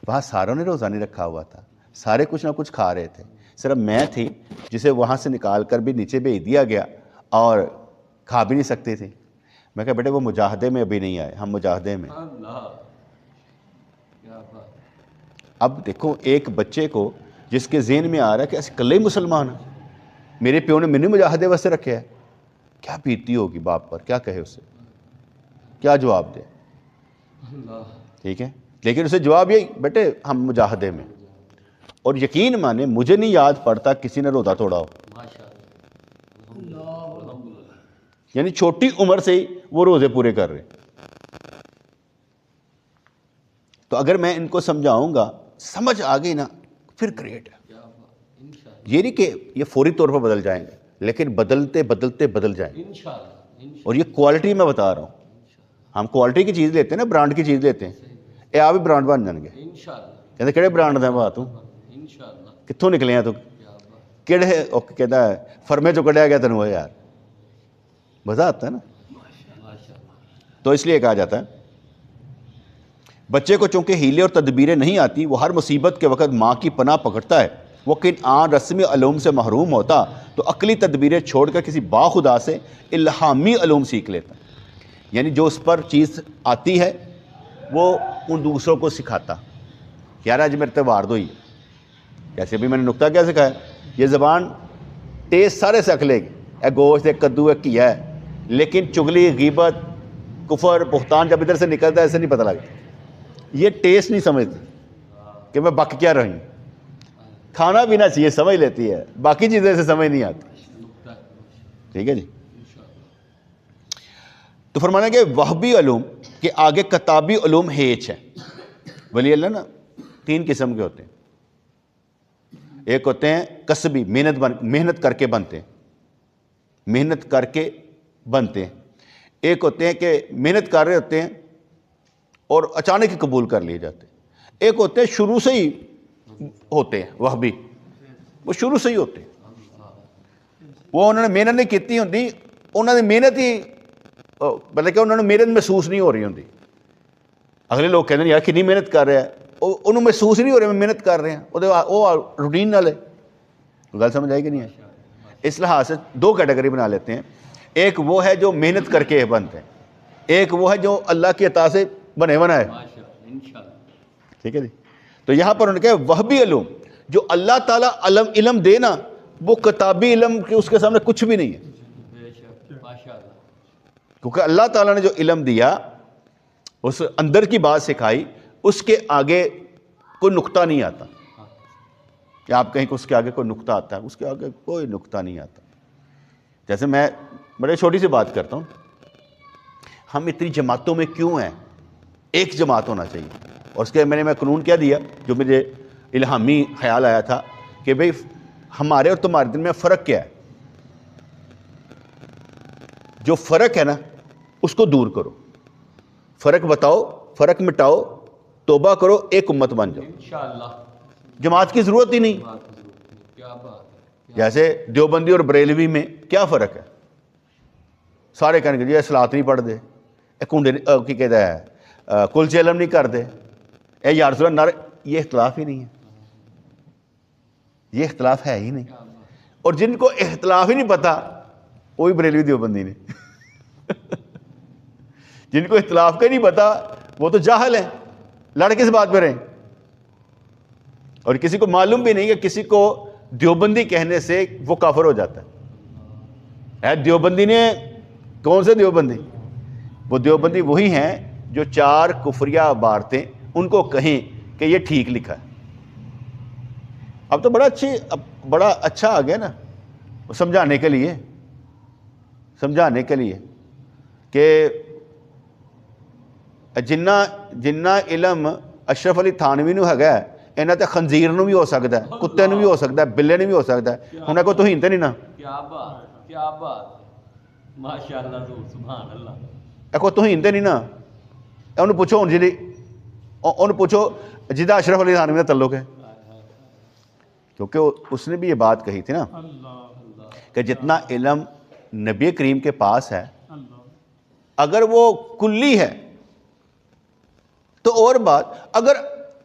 وہاں ساروں نے روزہ نہیں رکھا ہوا تھا, سارے کچھ نہ کچھ کھا رہے تھے, صرف میں تھی جسے وہاں سے نکال کر بھی نیچے بھیج دیا گیا اور کھا بھی نہیں سکتی تھی. میں کہا بیٹے وہ مجاہدے میں ابھی نہیں آئے, ہم مجاہدے میں. اب دیکھو ایک بچے کو جس کے ذہن میں آ رہا ہے کہ ایسے کلے مسلمان ہیں, میرے پیو نے مجھے مجاہدے واسطے رکھے ہے, کیا بیتی ہوگی باپ پر, کیا کہے اسے, کیا جواب دے. ٹھیک ہے, لیکن اسے جواب یہی بیٹے ہم مجاہدے میں. اور یقین مانے مجھے نہیں یاد پڑتا کسی نے روزہ توڑا ہو, یعنی چھوٹی عمر سے ہی وہ روزے پورے کر رہے. تو اگر میں ان کو سمجھاؤں گا, سمجھ آ گئی نا, پھر کریٹ ہے. یہ نہیں کہ یہ فوری طور پر بدل جائیں گے, لیکن بدلتے بدلتے بدل جائیں گے. اور یہ کوالٹی میں بتا رہا ہوں, ہم کوالٹی کی چیز لیتے ہیں نا, برانڈ کی چیز لیتے ہیں, اے آپ بھی برانڈ بن جان گے. کہتے کہڑے برانڈ دیں بات, کتوں نکلے ہیں تو کہڑے کہتا ہے فرمے چو کڈیا گیا تینوں یار, مزہ آتا ہے نا. تو اس لیے کہا جاتا ہے بچے کو چونکہ ہیلے اور تدبیریں نہیں آتی, وہ ہر مصیبت کے وقت ماں کی پناہ پکڑتا ہے. وہ کن آن رسمی علوم سے محروم ہوتا تو عقلی تدبیریں چھوڑ کر کسی باخدا سے الہامی علوم سیکھ لیتا. یعنی جو اس پر چیز آتی ہے وہ ان دوسروں کو سکھاتا. یار آج میرے تہوار دو ہی, جیسے ابھی میں نے نکتہ کیا سکھایا, یہ زبان ٹیسٹ سارے سے لے گی, اے گوشت ہے, کدو ہے, کیا ہے, لیکن چگلی, غیبت, کفر, بہتان جب ادھر سے نکلتا ہے ایسے نہیں پتہ لگتا. یہ ٹیسٹ نہیں سمجھتی کہ میں بک کیا رہی ہوں. کھانا پینا چاہیے سمجھ لیتی ہے, باقی چیزیں سے سمجھ نہیں آتی. ٹھیک ہے جی. تو فرمانا کہ وہبی علوم کے آگے کتابی علوم ہیچ ہے. ولی اللہ نا تین قسم کے ہوتے ہیں. ایک ہوتے ہیں کسبی, محنت کر کے بنتے ہیں, محنت کر کے بنتے ہیں. ایک ہوتے ہیں کہ محنت کر رہے ہوتے ہیں اور اچانک ہی قبول کر لیے جاتے ہیں. ایک ہوتے ہیں شروع سے ہی ہوتے ہیں وہبی, وہ شروع سے ہی ہوتے ہیں, وہ انہوں نے محنت نہیں کیتی ہوتی, انہوں نے محنت ہی مطلب کہ انہوں نے محنت محسوس نہیں ہو رہی ہوتی. اگلے لوگ کہتے ہیں یار کتنی محنت کر رہے ہیں, انہوں محسوس نہیں ہو رہے محنت کر رہے ہیں, وہ روٹین نال ہے. گل سمجھ آئی کہ نہیں ہے؟ اس لحاظ سے دو کیٹیگری بنا لیتے ہیں. ایک وہ ہے جو محنت کر کے بنتے ہیں, ایک وہ ہے جو اللہ کی عطا سے بنے بنا ہے. ٹھیک ہے جی. تو یہاں پر انہوں نے کہا وہبی علوم جو اللہ تعالیٰ علم دے نا, وہ کتابی علم کے اس کے سامنے کچھ بھی نہیں ہے. کیونکہ اللہ تعالیٰ نے جو علم دیا, اس اندر کی بات سکھائی, اس کے آگے کوئی نقطہ نہیں آتا. کہ آپ کہیں کہ اس کے آگے کوئی نقطہ آتا ہے, اس کے آگے کوئی نقطہ نہیں آتا. جیسے میں بڑے چھوٹی سی بات کرتا ہوں, ہم اتنی جماعتوں میں کیوں ہیں؟ ایک جماعت ہونا چاہیے. اور اس کے میں نے قانون کیا دیا جو مجھے الہامی خیال آیا تھا کہ بھئی ہمارے اور تمہارے دل میں فرق کیا ہے. جو فرق ہے نا اس کو دور کرو, فرق بتاؤ, فرق مٹاؤ, توبہ کرو, ایک امت بن جاؤ. انشاءاللہ جماعت کی ضرورت ہی نہیں. جیسے دیوبندی اور بریلوی میں کیا فرق ہے؟ سارے کہنے کہ یہ صلاۃ نہیں پڑھ دے, کنڈے کی کہتا ہے کلچے علم نہیں کر دے, اے یا رسول اللہ, یہ اختلاف ہی نہیں ہے, یہ اختلاف ہے ہی نہیں. اور جن کو اختلاف ہی نہیں پتا وہی بریلوی دیوبندی نے. جن کو اختلاف کا نہیں پتا وہ تو جاہل ہیں, لڑ کس بات پہ رہے. اور کسی کو معلوم بھی نہیں کہ کسی کو دیوبندی کہنے سے وہ کافر ہو جاتا ہے. دیوبندی نے کون سے دیوبندی؟ وہ دیوبندی وہی ہیں جو چار کفریہ عبارتیں ان کو کہیں کہ یہ ٹھیک لکھا ہے. اب تو بڑا اچھا آ گیا نا سمجھانے کے لیے کہ جنہ علم اشرف علی تھانوی نو ہے انہاں تے خنزیر نو بھی ہو سکتا ہے, کتے نو بھی ہو سکتا ہے, بلے نو بھی ہو سکتا ہے. انہاں کو توہین تے نہیں نا,
کیا بات, ماشاءاللہ, سبحان اللہ.
اے کو توہین تے نہیں نا. انہوں پوچھو انہوں پوچھو جدہ اشرف علی تھانوی نے تعلق ہے, کیونکہ اس نے بھی یہ بات کہی تھی نا کہ جتنا علم نبی کریم کے پاس ہے اگر وہ کلی ہے تو اور بات, اگر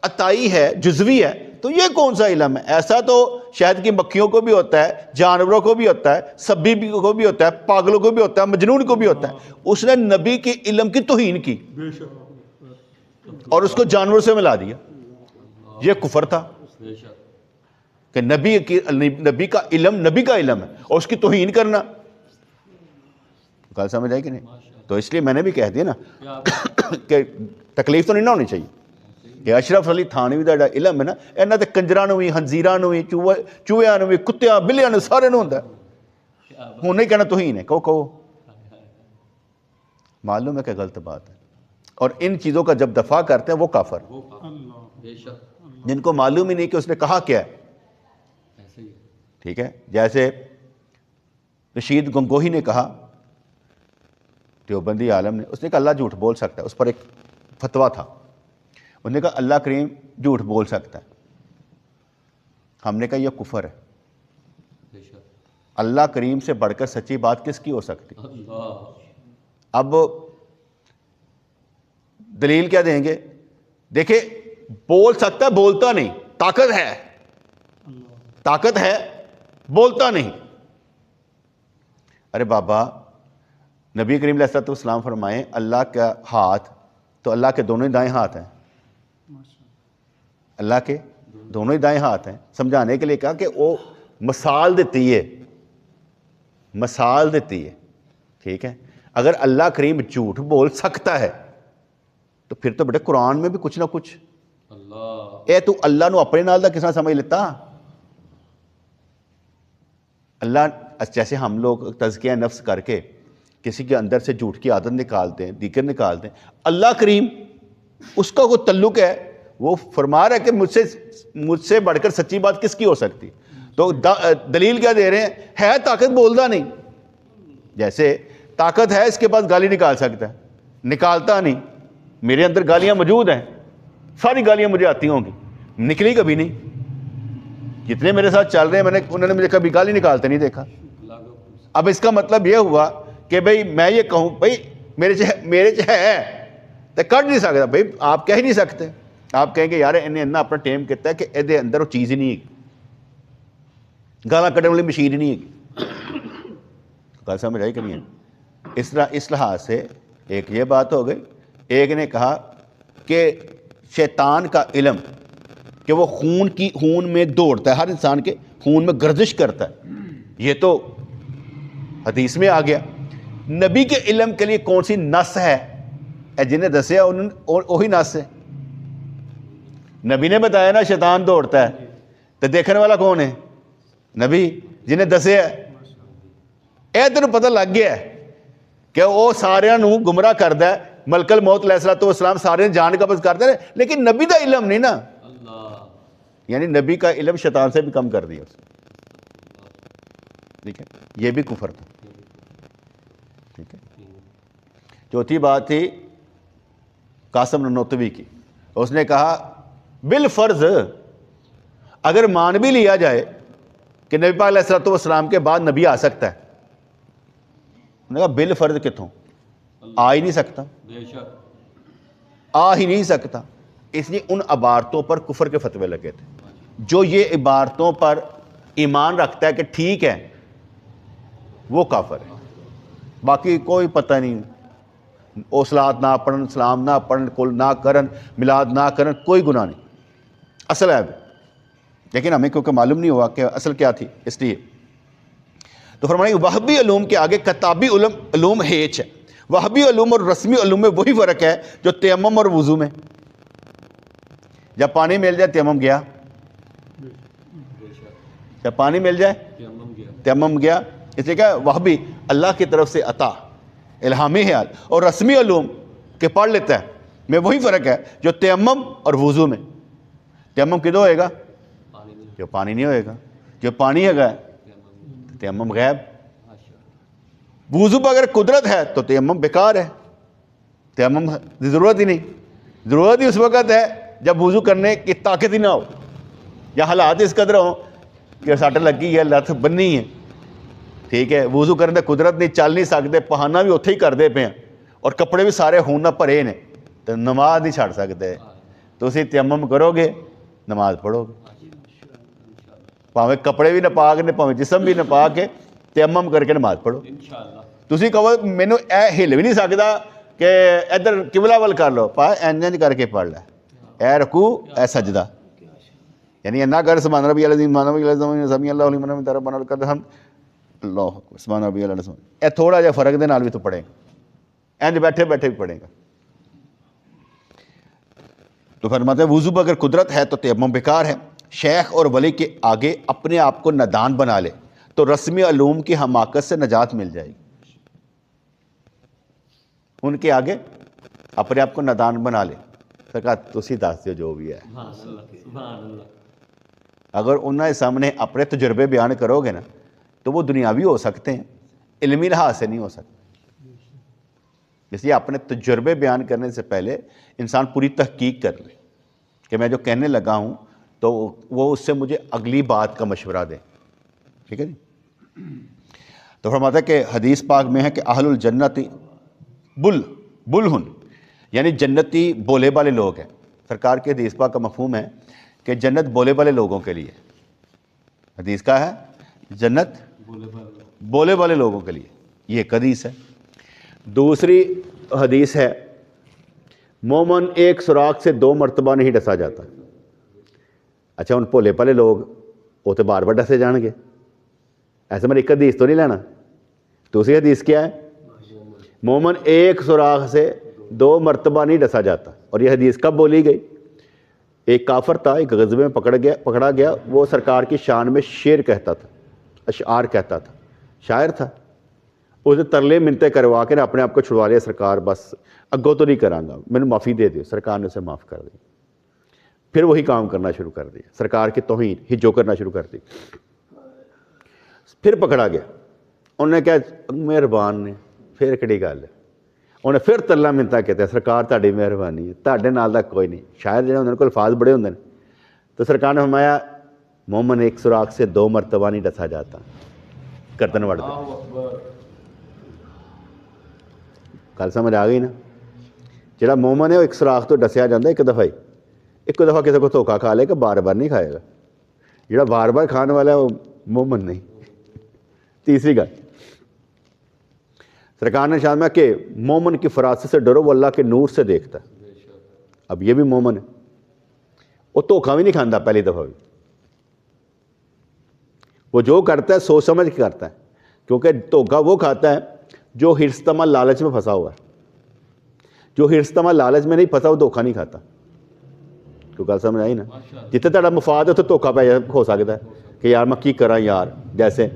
عطائی ہے, جزوی ہے, تو یہ کون سا علم ہے؟ ایسا تو شہد کی مکھیوں کو بھی ہوتا ہے, جانوروں کو بھی ہوتا ہے, سبھی کو بھی ہوتا ہے, پاگلوں کو بھی ہوتا ہے, مجنون کو بھی ہوتا ہے. اس نے نبی کے علم کی توہین کی اور اس کو جانور سے ملا دیا. یہ کفر تھا
بے شک.
کہ نبی کا علم ہے اور اس کی توہین کرنا. گل سمجھ آئی کہ نہیں؟ تو اس لیے میں نے بھی کہہ دیا نا کہ تکلیف تو نہیں نہ ہونی چاہیے کہ اشرف علی تھانوی دا علم ہے نا, انہاں تے کنجراں نوں وی, خنزیراں نوں وی, چوہیاں نوں وی, کتیاں بلیاں نوں, سارے نوں ہوندا ہے. ہن نہیں کہنا توہین ہے, کہو معلوم ہے کہ غلط بات ہے. اور ان چیزوں کا جب دفاع کرتے ہیں وہ کافر,
بے شک.
جن کو معلوم ہی نہیں کہ اس نے کہا کیا ہے.
ایسے ہی.
ٹھیک ہے, جیسے رشید گنگوہی نے کہا, دیوبندی عالم نے, اس نے کہا اللہ جھوٹ بول سکتا ہے. اس پر ایک فتویٰ تھا, انہوں نے کہا اللہ کریم جھوٹ بول سکتا ہے. ہم نے کہا یہ کفر ہے.
بے شک.
اللہ کریم سے بڑھ کر سچی بات کس کی ہو سکتی؟
اللہ.
اب دلیل کیا دیں گے؟ دیکھیں, بول سکتا ہے, بولتا نہیں. طاقت ہے, بولتا نہیں. ارے بابا, نبی کریم علیہ الصلوۃ والسلام فرمائیں اللہ کا ہاتھ تو اللہ کے دونوں ہی دائیں ہاتھ ہیں. اللہ کے دونوں ہی دائیں ہاتھ ہیں. سمجھانے کے لیے کہا کہ وہ مثال دیتی ہے. ٹھیک ہے, اگر اللہ کریم جھوٹ بول سکتا ہے تو پھر تو بیٹے قرآن میں بھی کچھ نہ کچھ.
اللہ.
اے تو اللہ نو اپنے نال دا کس طرح سمجھ لیتا؟ اللہ جیسے ہم لوگ تزکیہ نفس کر کے کسی کے اندر سے جھوٹ کی عادت نکالتے ہیں, دیگر نکالتے ہیں, اللہ کریم اس کا کوئی تعلق ہے, وہ فرما رہا ہے کہ مجھ سے بڑھ کر سچی بات کس کی ہو سکتی. تو دلیل کیا دے رہے ہیں؟ ہے طاقت, بولتا نہیں. جیسے طاقت ہے, اس کے پاس گالی نکال سکتا ہے, نکالتا نہیں. میرے اندر گالیاں موجود ہیں, ساری گالیاں مجھے آتی ہوں گی, نکلی کبھی نہیں. جتنے میرے ساتھ چل رہے ہیں انہوں نے مجھے کبھی گالی نکالتے نہیں دیکھا. اب اس کا مطلب یہ ہوا کہ بھئی میں یہ کہوں بھئی میرے ہے تو کر نہیں سکتا. بھئی آپ کہہ نہیں سکتے. آپ کہیں گے یار انہیں اپنا ٹیم کہتا ہے کہ یہ اندر وہ چیز ہی نہیں ہے, گالاں کڈن والی مشین ہی نہیں ہے. گل سمجھ آئی کہ نہیں ہے؟ اس طرح اس لحاظ سے ایک یہ بات ہو گئی. ایک نے کہا کہ شیطان کا علم کہ وہ خون میں دوڑتا ہے, ہر انسان کے خون میں گردش کرتا ہے, یہ تو حدیث میں آ گیا. نبی کے علم کے لیے کون سی نس ہے؟ جنہیں دسیا وہی نس ہے. نبی نے بتایا نا شیطان دوڑتا ہے, تو دیکھنے والا کون ہے؟ نبی. جنہیں دسیا اے تینوں پتہ لگ گیا ہے کہ وہ سارے نو گمراہ کردا ہے. ملک الموت علیہ الصلوۃ والسلام سارے جان قبض کرتے ہیں, لیکن نبی دا علم نہیں نا.
اللہ.
یعنی نبی کا علم شیطان سے بھی کم کر دیا اس نے. ٹھیک ہے, یہ بھی کفر تھا. ٹھیک ہے. چوتھی بات تھی قاسم ننوتوی کی. اس نے کہا بالفرض اگر مان بھی لیا جائے کہ نبی پاک علیہ الصلوۃ والسلام کے بعد نبی آ سکتا ہے, انہوں نے کہا بالفرض کتوں آ ہی نہیں سکتا,
بے شک.
آ ہی نہیں سکتا. اس لیے ان عبارتوں پر کفر کے فتوے لگے تھے. جو یہ عبارتوں پر ایمان رکھتا ہے کہ ٹھیک ہے وہ کافر ہے. باقی کوئی پتہ نہیں, اوصلات نہ پڑھن, سلام نہ پڑھن, کل نہ کرن, میلاد نہ کرن, کوئی گناہ نہیں. اصل ہے لیکن ہمیں کیونکہ معلوم نہیں ہوا کہ اصل کیا تھی, اس لیے تو فرمائیں وہبی علوم کے آگے کتابی علوم ہیچ ہے. وہبی علوم اور رسمی علوم میں وہی فرق ہے جو تیمم اور وضو میں. جب پانی مل جائے تیمم گیا, جب پانی مل جائے تیمم گیا. اس لیے کہ وہبی اللہ کی طرف سے عطا الہامی حال, اور رسمی علوم کے پڑھ لیتا ہے میں وہی فرق ہے جو تیمم اور وضو میں. تیمم کدو ہوئے گا؟ جو پانی نہیں ہوئے گا. جو پانی ہے گا تیمم غیب. وضو پہ اگر قدرت ہے تو تیمم بیکار ہے, تیمم کی ضرورت ہی نہیں. ضرورت ہی اس وقت ہے جب وضو کرنے کی طاقت ہی نہ ہو, یا حالات اس قدر ہوں کہ سٹ لگی ہے, لت بننی ہے. ٹھیک ہے, وضو کرنے قدرت نہیں, چل نہیں سکتے, پہانا بھی اتھے ہی کرتے پے ہیں, اور کپڑے بھی سارے خون نہ بھرے نے, تو نماز نہیں چھڑ سکتے. ਤੁਸੀਂ ਤਯਮਮ ਕਰੋਗੇ, ਨਮਾਜ਼ ਪੜ੍ਹੋਗੇ। ਭਾਵੇਂ ਕੱਪੜੇ ਵੀ ਨਾਪਾਕ ਨੇ, ਭਾਵੇਂ ਜਿਸਮ ਵੀ ਨਾਪਾਕ ਹੈ, ਤਯਮਮ ਕਰਕੇ ਨਮਾਜ਼ ਪੜ੍ਹੋ।
انشاءاللہ
ਤੁਸੀਂ ਕਹੋ ਮੈਨੂੰ ਇਹ ਹਿੱਲ ਵੀ ਨਹੀਂ ਸਕਦਾ کہ ادھر قبلہ ول کر لو، پا انج کر کے پڑھ لے، اے رکوع اے سجدہ، یعنی نہ کر سبحان ربی العظیم سبحان ربی العظیم سمیع اللہ لمن حمدہ ربنا ولک الحمد اللہ اکبر سبحان ربی العظیم، اے تھوڑا جہا فرق دے نال بھی تو پڑھے گا، انج بیٹھے بیٹھے بھی پڑھے گا۔ تو فرماتے ہیں وضو پر اگر قدرت ہے تو تیمم بیکار ہے۔ شیخ اور ولی کے آگے اپنے آپ کو نادان بنا لے تو رسمی علوم کی حماقت سے نجات مل جائے گی۔ ان کے آگے اپنے آپ کو نادان بنا لے، سرکار تسی دس دیو جو بھی ہے۔
سبحان اللہ۔
اگر انہوں کے سامنے اپنے تجربے بیان کرو گے نا تو وہ دنیاوی ہو سکتے ہیں، علمی لحاظ سے نہیں ہو سکتے۔ اس لیے اپنے تجربے بیان کرنے سے پہلے انسان پوری تحقیق کر لے کہ میں جو کہنے لگا ہوں تو وہ اس سے مجھے اگلی بات کا مشورہ دیں، ٹھیک ہے جی۔ تو فرماتا ہے کہ حدیث پاک میں ہے کہ اہل الجنتی بلہن، یعنی جنتی بولے والے لوگ ہیں۔ سرکار کے حدیث پاک کا مفہوم ہے کہ جنت بولے والے لوگوں کے لیے، حدیث کا ہے جنت بولے والے لوگوں کے لیے، یہ ایک حدیث ہے۔ دوسری حدیث ہے مومن ایک سوراخ سے 2 مرتبہ نہیں ڈسا جاتا۔ اچھا ان بھولے پالے لوگ وہ تو بار بار ڈسے جان گے، ایسے میں ایک حدیث تو نہیں لینا۔ دوسری حدیث کیا ہے؟ مومن ایک سوراخ سے 2 مرتبہ نہیں ڈسا جاتا۔ اور یہ حدیث کب بولی گئی؟ ایک کافر تھا، ایک غزوے میں پکڑا گیا، وہ سرکار کی شان میں شعر کہتا تھا، اشعار کہتا تھا، شاعر تھا۔ اسے ترلے منتیں کروا کے اپنے آپ کو چھڑوا لیا، سرکار بس اگوں تو نہیں کراں گا، میں نے معافی دے دیو۔ سرکار نے اسے معاف کر دی، پھر وہی کام کرنا شروع کر دیا، سرکار کی توہین ہجو کرنا شروع کر دی۔ پھر پکڑا گیا، انہوں نے کہا مہربان نے پھر کہڑی گل ہے، انہیں پھر ترلا منتا کہتے ہیں سرکار تہاڈی مہربانی ہے، تہاڈے نال دا کوئی نہیں۔ شاید جہاں انہوں کو الفاظ بڑے ہوندے نے، تو سرکار نے فرمایا مومن ایک سوراخ سے 2 مرتبہ نہیں ڈسا جاتا، گردن وڑ دے۔ گل سمجھ آ گئی نا؟ جہاں مومن ہے وہ ایک سوراخ تو ڈسیا جاتا ایک دفعہ ہی، ایک دفعہ کسی کو دھوکا کھا لے کہ بار بار نہیں کھائے گا۔ جہاں بار بار کھانے والا ہے وہ مومن نہیں۔ تیسری گل سرکار نے شاید میں کہ مومن کی فراست سے ڈرو، وہ اللہ کے نور سے دیکھتا ہے۔ اب یہ بھی مومن ہے، وہ دھوکا بھی نہیں کھاتا پہلی دفعہ بھی، وہ جو کرتا ہے سوچ سمجھ کے کرتا ہے، کیونکہ دھوکا وہ کھاتا ہے جو حرص طمع لالچ میں پھنسا ہوا ہے۔ جو حرص طمع لالچ میں نہیں پھنسا وہ دھوکا نہیں کھاتا۔ تو گل سمجھ آئی نا؟ جتنے تہاڈا مفاد ہے اتنے دھوکا پہ ہو سکتا ہے کہ یار میں کی کراں یار۔ جیسے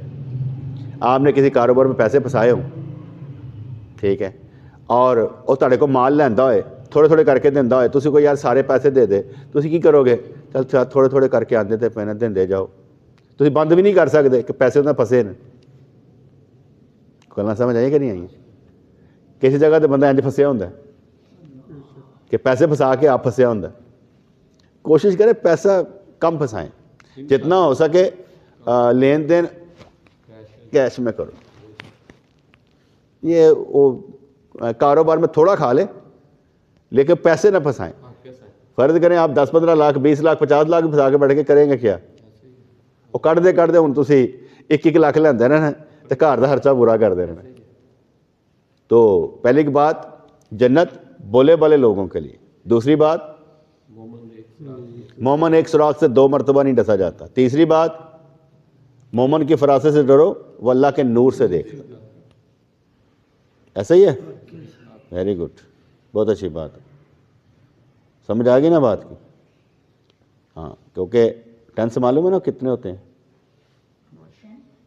آپ نے کسی کاروبار میں پیسے پھنسائے ہوں، ٹھیک ہے، اور وہ تہاڈے کو مال لیندا ہوئے، تھوڑے تھوڑے کر کے دیندا ہوئے، تسی کو یار سارے پیسے دے دے، تسی کی کرو گے؟ چل تھوڑے تھوڑے کر کے آندے تے پینے دیندے جاؤ، تسی بند بھی نہیں کر سکتے کہ پیسے انہیں پھنسے نے۔ گلاں سمجھ آئی کہ نہیں آئی؟ کسی جگہ تے بندہ انج پھنسیا ہوندا ہے کہ پیسے پھنسا کے آپ پھنسیا ہوندا ہے۔ کوشش کرے پیسہ کم پھنسائیں، جتنا ہو سکے لین دین کیش میں کرو۔ یہ وہ کاروبار میں تھوڑا کھا لے لیکن پیسے نہ پھنسائیں۔ فرض کریں آپ 10-15 لاکھ 20 لاکھ 50 لاکھ پھنسا کے بیٹھ کے کریں گے کیا؟ وہ کٹ دے ہوں تسی 1-1 لاکھ لیندے رہنا تو گھر دا خرچہ پورا کر دے رہنا۔ تو پہلی کی بات جنت بولے والے لوگوں کے لیے۔ دوسری بات مومن ایک سوراخ سے 2 مرتبہ نہیں ڈسا جاتا۔ تیسری بات مومن کی فراست سے ڈرو، وہ اللہ کے نور سے دیکھتا۔ ایسا ہی ہے؟ ویری گڈ، بہت اچھی بات ہے، سمجھ آ گئی نا بات کی؟ ہاں، کیونکہ ٹینس معلوم ہے نا کتنے ہوتے ہیں؟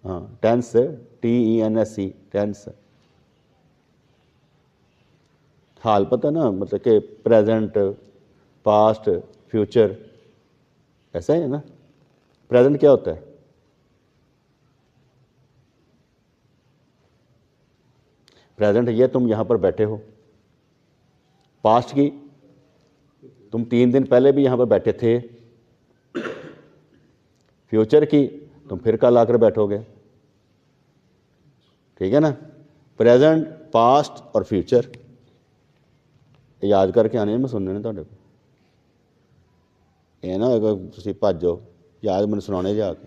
ہاں ٹینس، TENS، ٹینس حال پتہ نا، مطلب کہ پریزنٹ، پاسٹ، فیوچر، ایسا ہی ہے نا؟ پریزنٹ کیا ہوتا ہے؟ پریزنٹ یہ تم یہاں پر بیٹھے ہو، پاسٹ کی تم 3 دن پہلے بھی یہاں پر بیٹھے تھے، فیوچر کی تم پھر کل آ کر بیٹھو گے، ٹھیک ہے نا؟ پریزنٹ، پاسٹ اور فیوچر یاد کر کے آنے میں سننے نے تھوڑے کو۔ ਇਹ ਨਾ ਹੋਏਗਾ ਤੁਸੀਂ ਭੱਜੋ ਯਾਦ ਮੈਨੂੰ ਸੁਣਾਉਣੇ ਜਾ ਕੇ